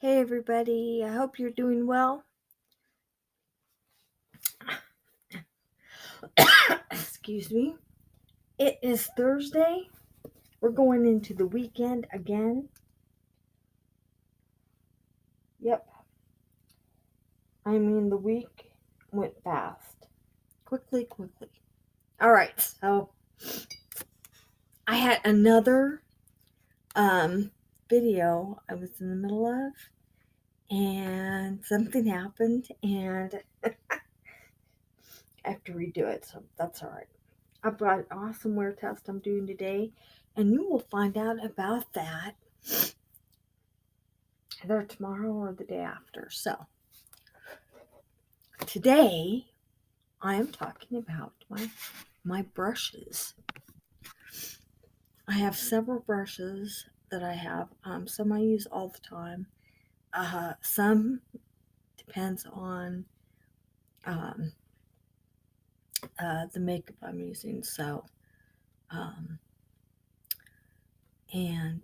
Hey everybody, I hope you're doing well. Excuse me. It is Thursday. We're going into the weekend again. Yep. The week went fast. Quickly. Alright, so I had another video I was in the middle of, and something happened, and I have to redo it, so that's alright. I've got an awesome wear test I'm doing today, and you will find out about that either tomorrow or the day after. So, today I am talking about my brushes. I have several brushes that I have. Some I use all the time. Some depends on um, the makeup I'm using. So, um, and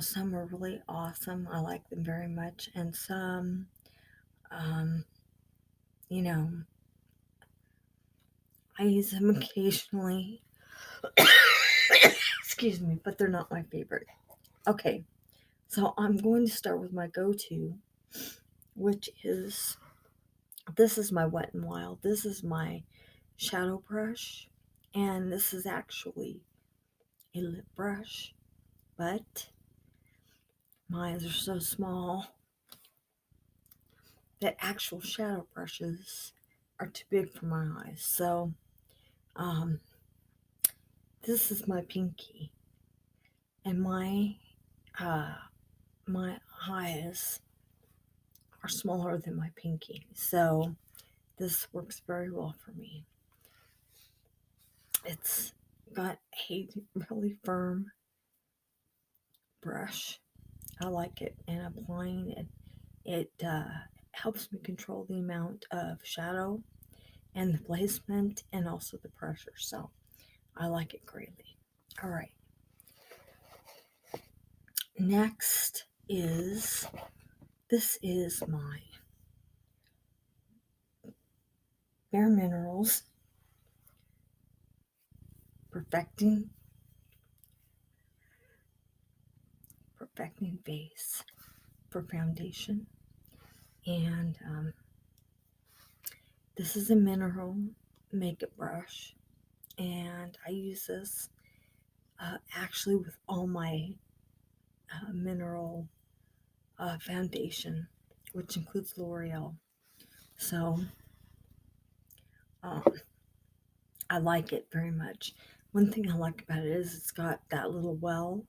some are really awesome. I like them very much, and some, um, you know, I use them occasionally. Excuse me, but they're not my favorite. Okay, so I'm going to start with my go-to, which is, this is my Wet n Wild. This is my shadow brush, and this is actually a lip brush, but my eyes are so small that actual shadow brushes are too big for my eyes. So, um, this is my pinky, and uh, my eyes are smaller than my pinky. So, this works very well for me. It's got a really firm brush. I like it, and applying it helps me control the amount of shadow and the placement and also the pressure. So I like it greatly. All right. Next this is my Bareminerals perfecting base for foundation, and this is a mineral makeup brush, and I use this actually with all my mineral foundation, which includes L'Oreal. So um, I like it very much. One thing I like about it is it's got that little well.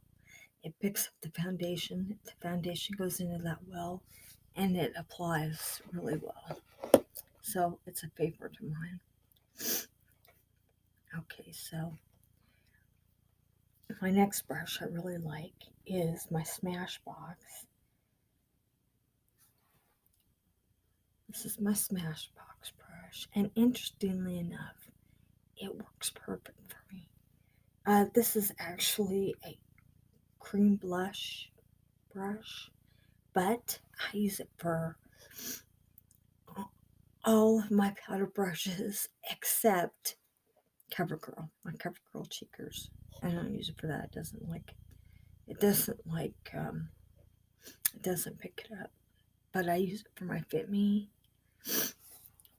It picks up the foundation. The foundation goes into that well, and it applies really well. So it's a favorite of mine. Okay, so my next brush I really like is my Smashbox. This is my Smashbox brush, and interestingly enough, it works perfect for me. This is actually a cream blush brush, but I use it for all of my powder brushes except CoverGirl, my CoverGirl cheekers. I don't use it for that. It doesn't pick it up. But I use it for my Fit Me,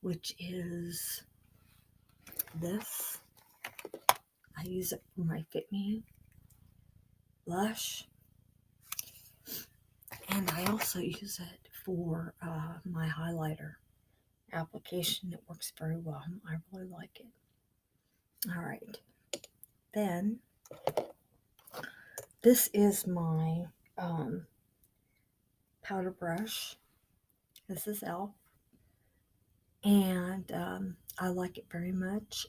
which is this. I use it for my Fit Me blush, and I also use it for my highlighter application. It works very well. I really like it. All right. Then this is my powder brush. This is Elf, and I like it very much.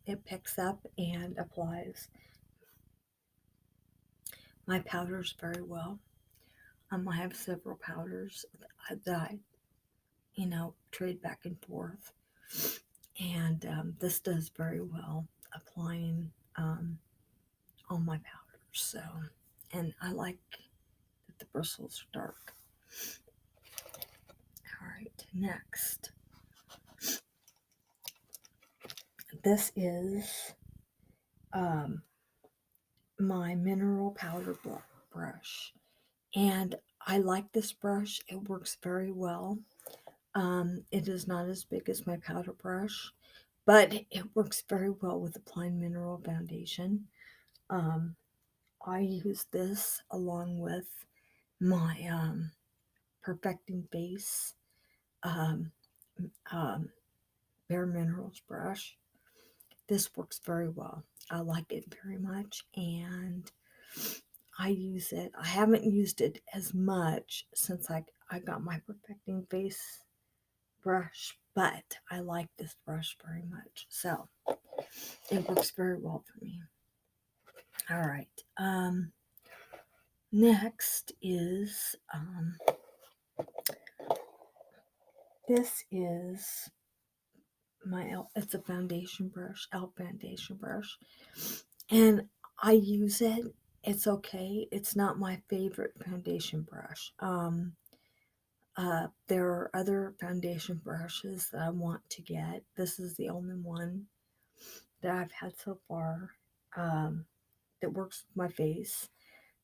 It picks up and applies my powders very well. I have several powders that I trade back and forth, and this does very well applying all my powders. So, and I like that the bristles are dark. Alright, next. This is my mineral powder brush. And I like this brush. It works very well. It is not as big as my powder brush, but it works very well with applying mineral foundation. Um, I use this along with my perfecting base um, um, Bareminerals brush. This works very well. I like it very much, and I use it. I haven't used it as much since I got my perfecting base brush, but I like this brush very much. So it works very well for me. All right. Next is this is it's a foundation brush, elf foundation brush, and I use it. It's okay. It's not my favorite foundation brush. There are other foundation brushes that I want to get. This is the only one that I've had so far that works with my face.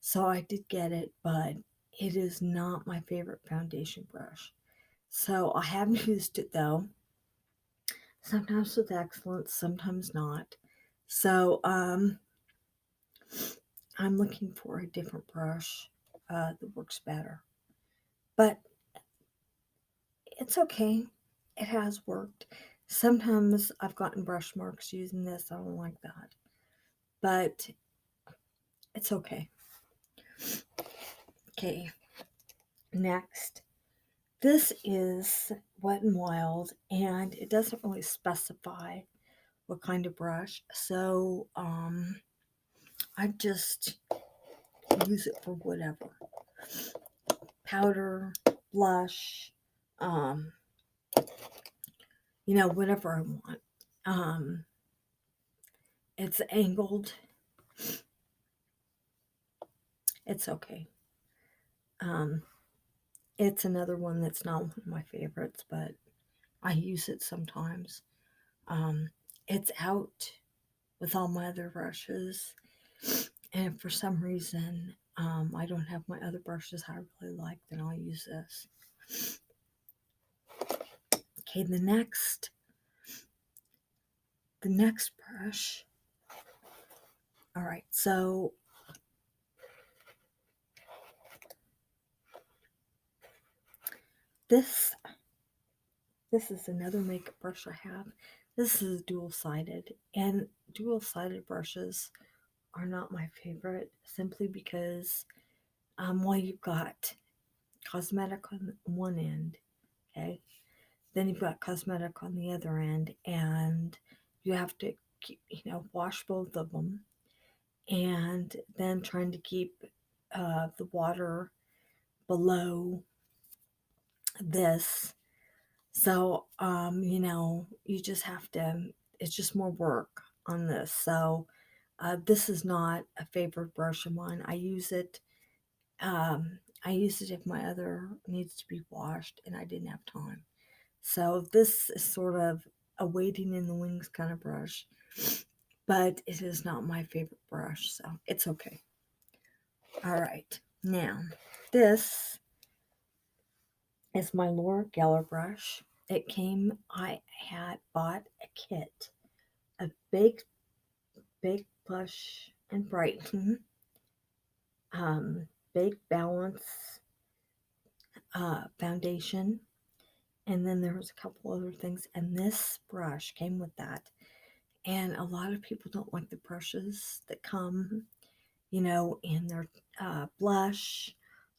So I did get it, but it is not my favorite foundation brush. So I have used it though, sometimes with excellence, sometimes not. So I'm looking for a different brush that works better. But it's okay. It has worked. Sometimes I've gotten brush marks using this. I don't like that. But it's okay. Okay, next. This is Wet n Wild, and it doesn't really specify what kind of brush. So I just use it for whatever. Powder, blush, um, whatever I want. It's angled. It's okay. It's another one that's not one of my favorites, but I use it sometimes. Um, it's out with all my other brushes, and if for some reason I don't have my other brushes I really like, then I'll use this. Okay, the next brush. All right, so this is another makeup brush I have. This is dual-sided, and dual-sided brushes are not my favorite simply because well, you've got cosmetic on one end, okay, then you've got cosmetic on the other end, and you have to keep, wash both of them, and then trying to keep the water below this. So, you just have to, it's just more work on this. So, this is not a favorite brush of mine. I use it if my other needs to be washed and I didn't have time. So this is sort of a waiting in the wings kind of brush, but it is not my favorite brush, so it's okay. All right, now this is my Laura Geller brush. I had bought a kit of Bake Blush and Brighten, Bake Balance foundation, and then there was a couple other things, and this brush came with that. And a lot of people don't like the brushes that come, in their blush,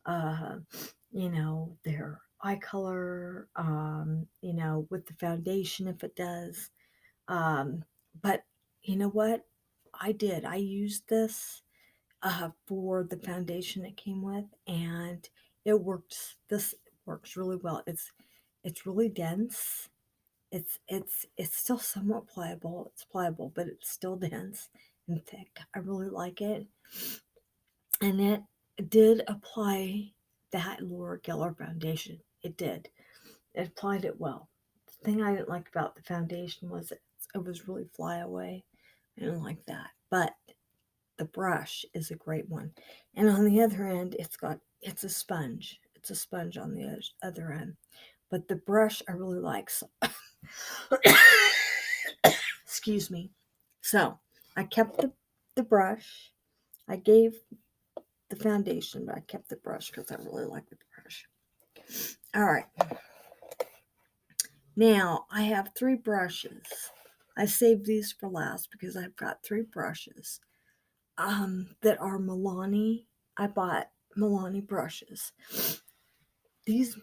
uh, their eye color, with the foundation if it does. But you know what? I used this for the foundation it came with, and it works. This works really well. It's really dense. It's still somewhat pliable. It's pliable, but it's still dense and thick. I really like it. And it did apply. that Laura Geller foundation. It did. It applied it well. The thing I didn't like about the foundation was it was really flyaway. I didn't like that. But the brush is a great one. And on the other end, it's a sponge. It's a sponge on the other end. But the brush I really like. So excuse me. So I kept the brush. I gave the foundation, but I kept the brush because I really like the brush. All right. Now I have 3 brushes. I saved these for last because I've got 3 brushes that are Milani. I bought Milani Brushes. These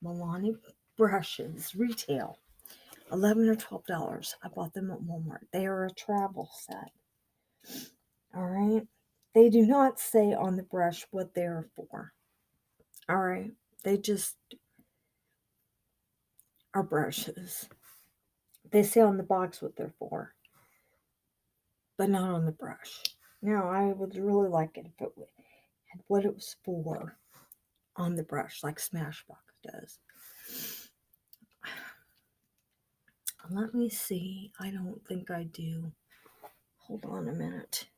Milani Brushes retail $11 or $12. I bought them at Walmart. They are a travel set. All right. They do not say on the brush what they are for. All right. They just are brushes. They say on the box what they're for, but not on the brush. Now, I would really like it if it had what it was for on the brush, like Smashbox does. Let me see. I don't think I do. Hold on a minute.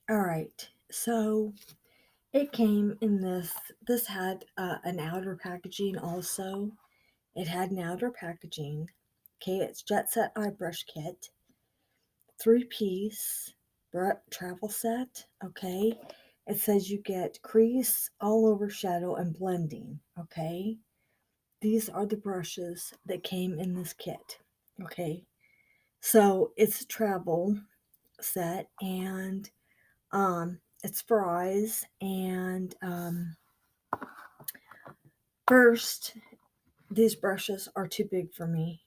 All right. So it came in this. This had an outer packaging also. It had an outer packaging. Okay, it's Jet Set Eye Brush Kit. 3-piece travel set. Okay. It says you get crease, all over shadow, and blending. Okay. These are the brushes that came in this kit. Okay. So it's a travel set, and it's for eyes. And first, these brushes are too big for me.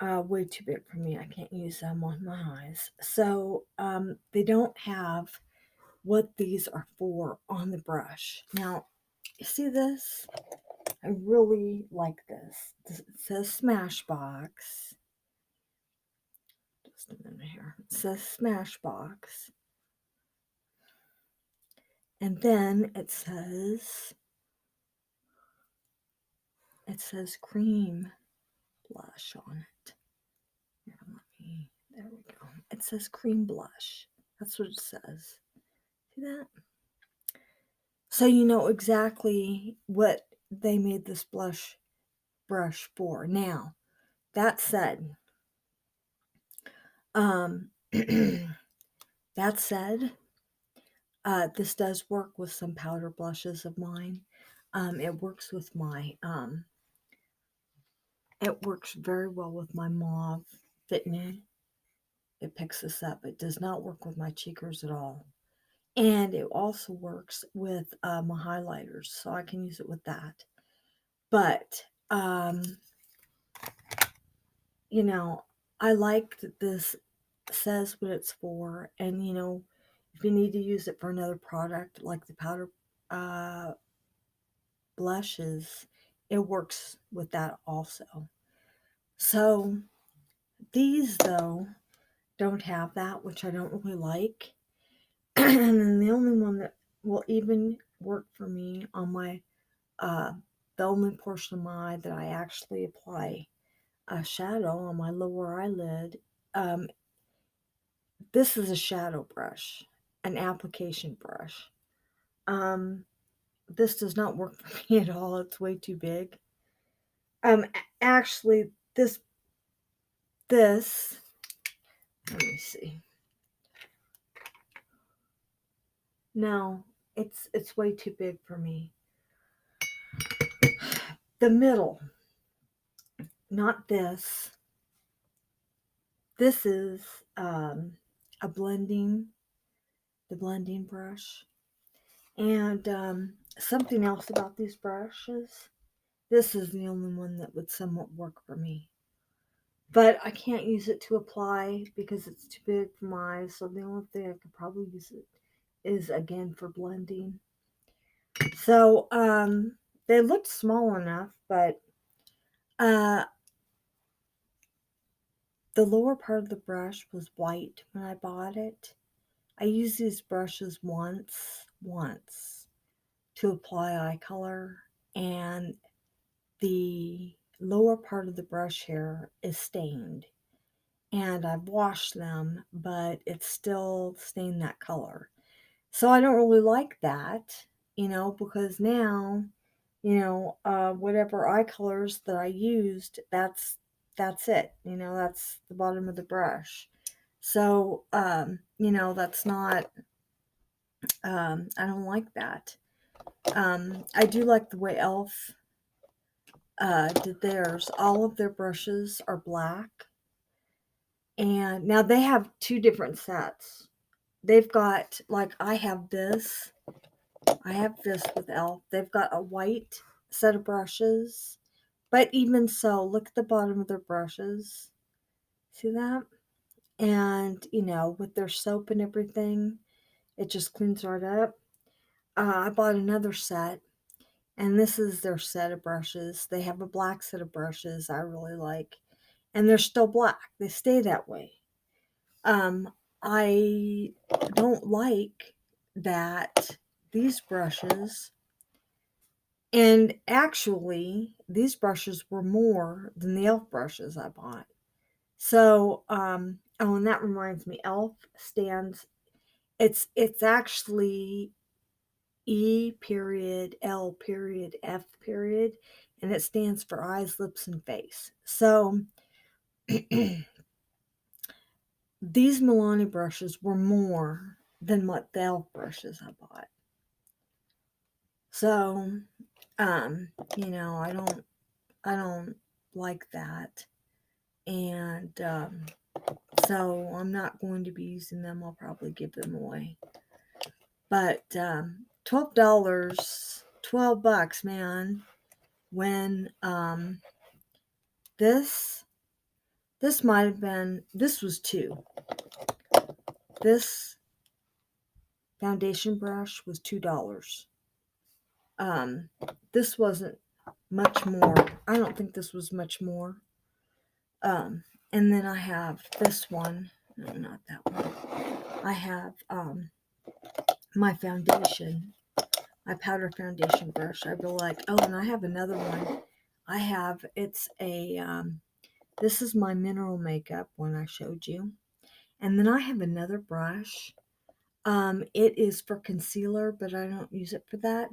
Way too big for me. I can't use them on my eyes. So they don't have what these are for on the brush. Now, you see this? I really like this. It says Smashbox. Just a minute here. It says Smashbox. And then it says cream blush on it. Here, there we go. It says cream blush. That's what it says. See that? So you know exactly what they made this brush for. Now, that said, that said, this does work with some powder blushes of mine. It works with my, it works very well with my mauve Fit Me. It picks this up. It does not work with my cheekers at all. And it also works with my highlighters, so I can use it with that. But, you know, I like that this says what it's for, and you know, if you need to use it for another product like the powder blushes, it works with that also. So these though don't have that, which I don't really like. And then the only one that will even work for me on my the only portion of my eye that I actually apply a shadow on my lower eyelid. This is a shadow brush, an application brush. This does not work for me at all. It's way too big. Actually, this, let me see. No, it's way too big for me. The middle, not this. This is a blending, the blending brush. And something else about these brushes, this is the only one that would somewhat work for me. But I can't use it to apply because it's too big for my eyes. So the only thing I could probably use it is again for blending. So they looked small enough, but the lower part of the brush was white when I bought it. I used these brushes once to apply eye color, and the lower part of the brush hair is stained. And I've washed them, but it's still stained that color. So I don't really like that, because now, whatever eye colors that I used, that's it. That's the bottom of the brush. So, that's not, I don't like that. I do like the way e.l.f. Did theirs. All of their brushes are black. And now they have two different sets. They've got, like, I have this with e.l.f. They've got a white set of brushes. But even so, look at the bottom of their brushes. See that? And, with their soap and everything, it just cleans right up. I bought another set, and this is their set of brushes. They have a black set of brushes I really like, and they're still black. They stay that way. I don't like that these brushes, and actually, these brushes were more than the e.l.f. brushes I bought. So, and that reminds me, e.l.f. stands, it's actually E period L period F period, and it stands for eyes, lips, and face. So these Milani brushes were more than what the e.l.f. brushes I bought. So, I don't like that, and so I'm not going to be using them. I'll probably give them away. But $12, $12, man. When this might have been, this was two. This foundation brush was $2. This wasn't much more. I don't think this was much more. And then I have this one. No, not that one. I have my foundation, my powder foundation brush. I really like. Oh, and I have another one. It's a, this is my mineral makeup one I showed you. And then I have another brush. It is for concealer, but I don't use it for that.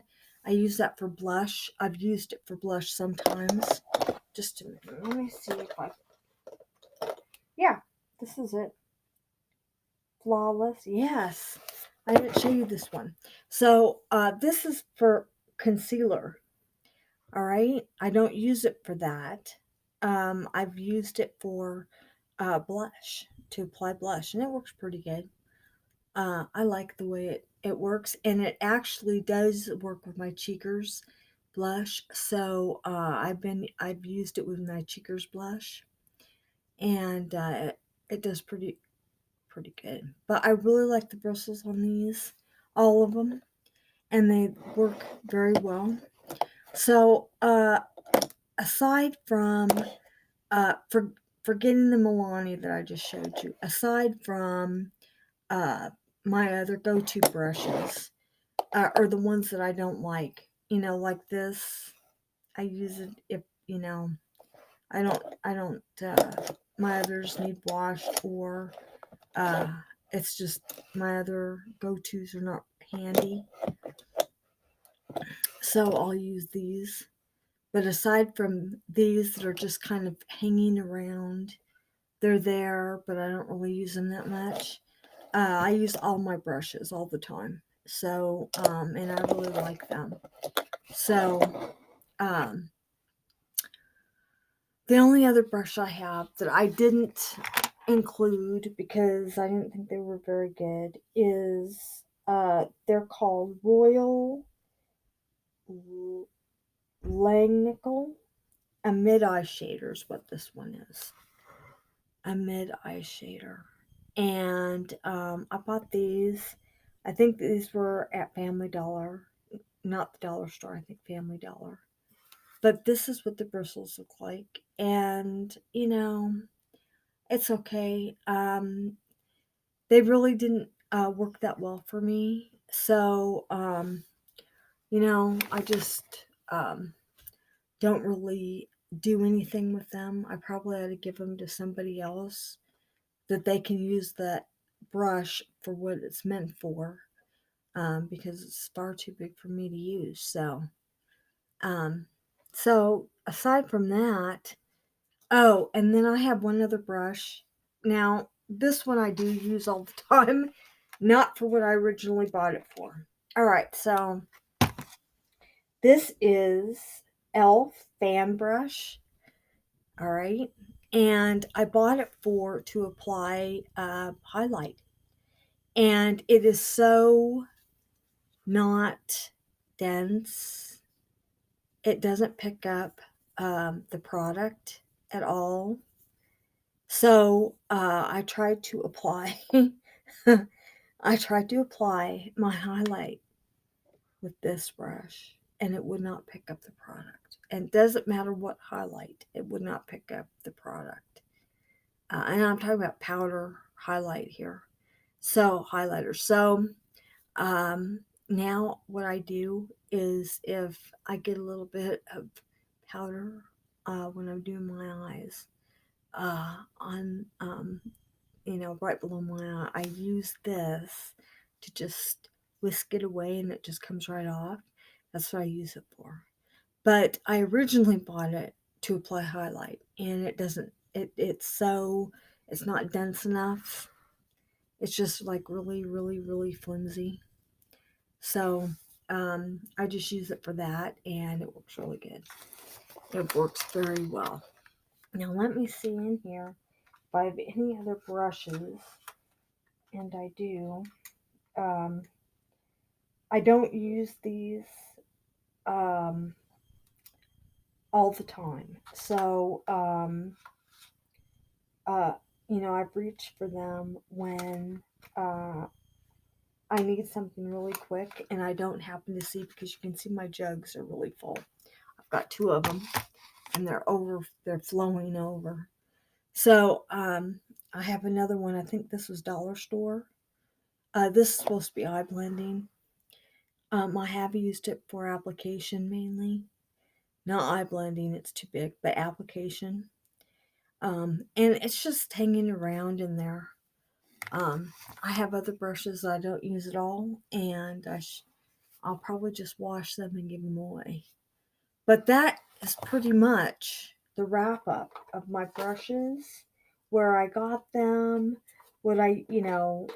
I use that for blush. I've used it for blush sometimes. Just a minute. Let me see if I... Yeah, this is it. Flawless. Yes. I didn't show you this one. So, this is for concealer. All right. I don't use it for that. I've used it for blush, to apply blush, and it works pretty good. I like the way it works, and it actually does work with my Cheekers blush. So I've used it with my Cheekers blush, and it does pretty good. But I really like the bristles on these, all of them, and they work very well. So aside from forgetting the Milani that I just showed you, aside from my other go-to brushes, are the ones that I don't like. Like this, I use it if, I don't, my others need washed, or it's just my other go-tos are not handy. So I'll use these. But aside from these that are just kind of hanging around, they're there, but I don't really use them that much. I use all my brushes all the time. So, and I really like them. So, the only other brush I have that I didn't include because I didn't think they were very good is, they're called Royal Langnickel. A mid-eye shader is what this one is. A mid-eye shader. And I bought these. I think these were at Family Dollar. Not the dollar store, I think Family Dollar. But this is what the bristles look like. And, It's okay. They really didn't work that well for me. So, I just don't really do anything with them. I probably ought to give them to somebody else that they can use that brush for what it's meant for, because it's far too big for me to use. Um, so aside from that, oh, and then I have one other brush. Now, this one I do use all the time, not for what I originally bought it for. All right, so this is Elf Fan Brush. All right, and I bought it to apply highlight, and it is so not dense. It doesn't pick up the product at all. So I tried to apply. I tried to apply my highlight with this brush, and it would not pick up the product. And it doesn't matter what highlight, it would not pick up the product. And I'm talking about powder highlight here. So highlighter. So um, now what I do is if I get a little bit of powder when I'm doing my eyes on right below my eye, I use this to just whisk it away and it just comes right off. That's what I use it for. But I originally bought it to apply highlight, and it doesn't. It's not dense enough. It's just like really, really, really flimsy. So I just use it for that, and it works really good. It works very well. Now let me see in here if I have any other brushes, and I do. Um, I don't use these um, all the time. So, uh, I've reached for them when uh, I need something really quick and I don't happen to see, because you can see my jugs are really full. I've got two of them and they're flowing over. So, I have another one. I think this was Dollar Store. This is supposed to be eye blending. I have used it for application mainly. Not eye blending, it's too big, but application. And it's just hanging around in there. I have other brushes I don't use at all, and I'll probably just wash them and give them away. But that is pretty much the wrap up of my brushes, where I got them,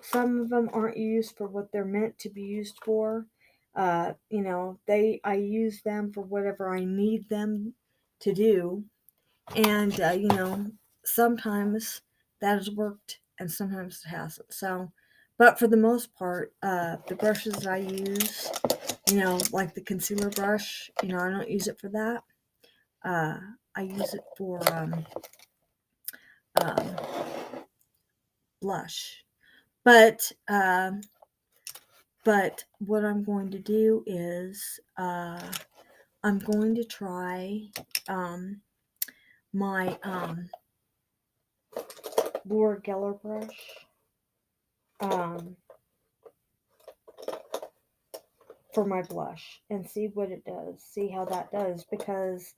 some of them aren't used for what they're meant to be used for. I use them for whatever I need them to do, and sometimes that has worked and sometimes it hasn't. So, but for the most part, the brushes that I use, like the concealer brush, I don't use it for that. uh, I use it for um, blush. But what I'm going to do is I'm going to try my Laura Geller brush um, for my blush and see what it does. See how that does, because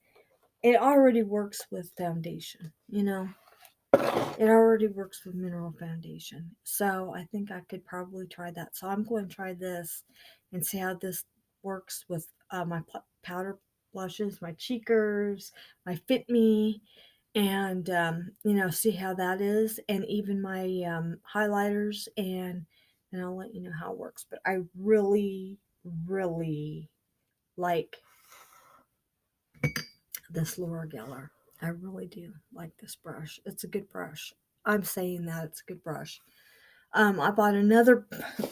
it already works with foundation. It already works with mineral foundation. So I think I could probably try that. So I'm going to try this and see how this works with my powder blushes, my cheekers, my Fit Me, and see how that is, and even my highlighters, and I'll let you know how it works. But I really, really like this Laura Geller. I really do like this brush. It's a good brush. I'm saying that it's a good brush. I bought another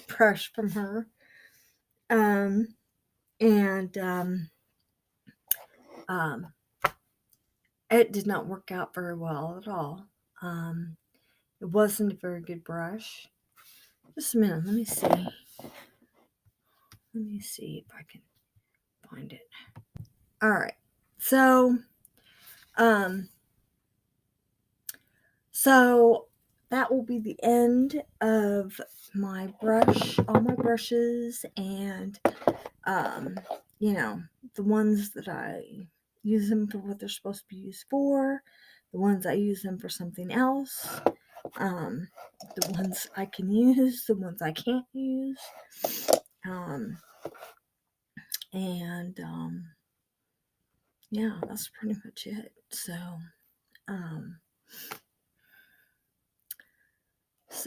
brush from her, um, and um, it did not work out very well at all. It wasn't a very good brush. Just a minute, let me see. Let me see if I can find it. All right, so um, So that will be the end of my all my brushes, and you know, the ones that I use them for what they're supposed to be used for, the ones I use them for something else, the ones I can use, the ones I can't use, and yeah, that's pretty much it. So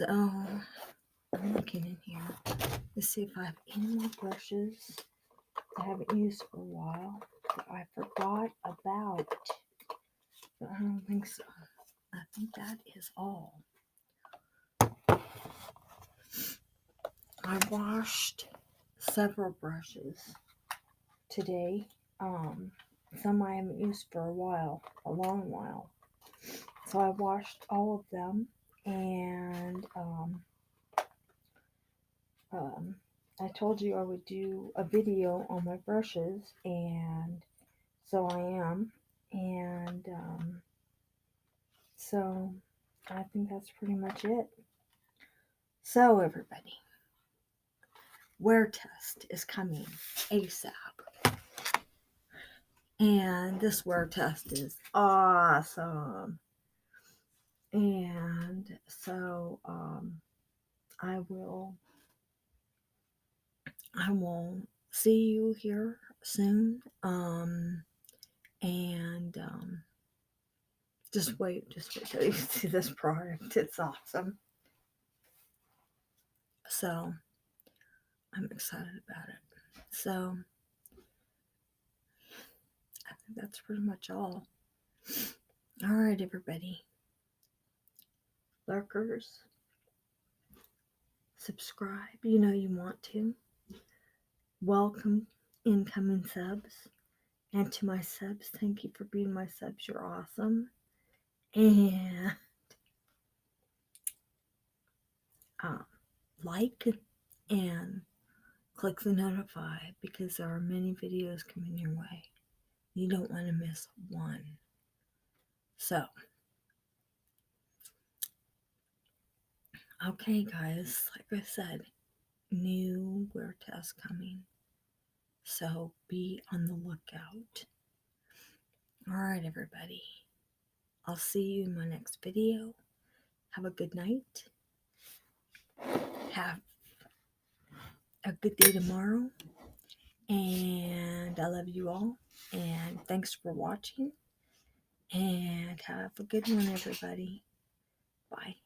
I'm looking in here to see if I have any more brushes I haven't used for a while that I forgot about. But I don't think so. I think that is all. I washed several brushes today. Some I haven't used for a while, a long while. So I washed all of them, and I told you I would do a video on my brushes, and so I am. And so I think that's pretty much it. So everybody, wear test is coming ASAP. And this wear test is awesome. And so I will see you here soon. And just wait till you see this product. It's awesome. So I'm excited about it. So I think that's pretty much all. All right, everybody. Lurkers, subscribe. You know you want to. Welcome incoming subs. And to my subs, thank you for being my subs. You're awesome. And like and click the notify, because there are many videos coming your way. You don't want to miss one. So, okay, guys, like I said, new wear test coming. So be on the lookout. All right, everybody. I'll see you in my next video. Have a good night. Have a good day tomorrow. And I love you all. And thanks for watching. And have a good one, everybody. Bye.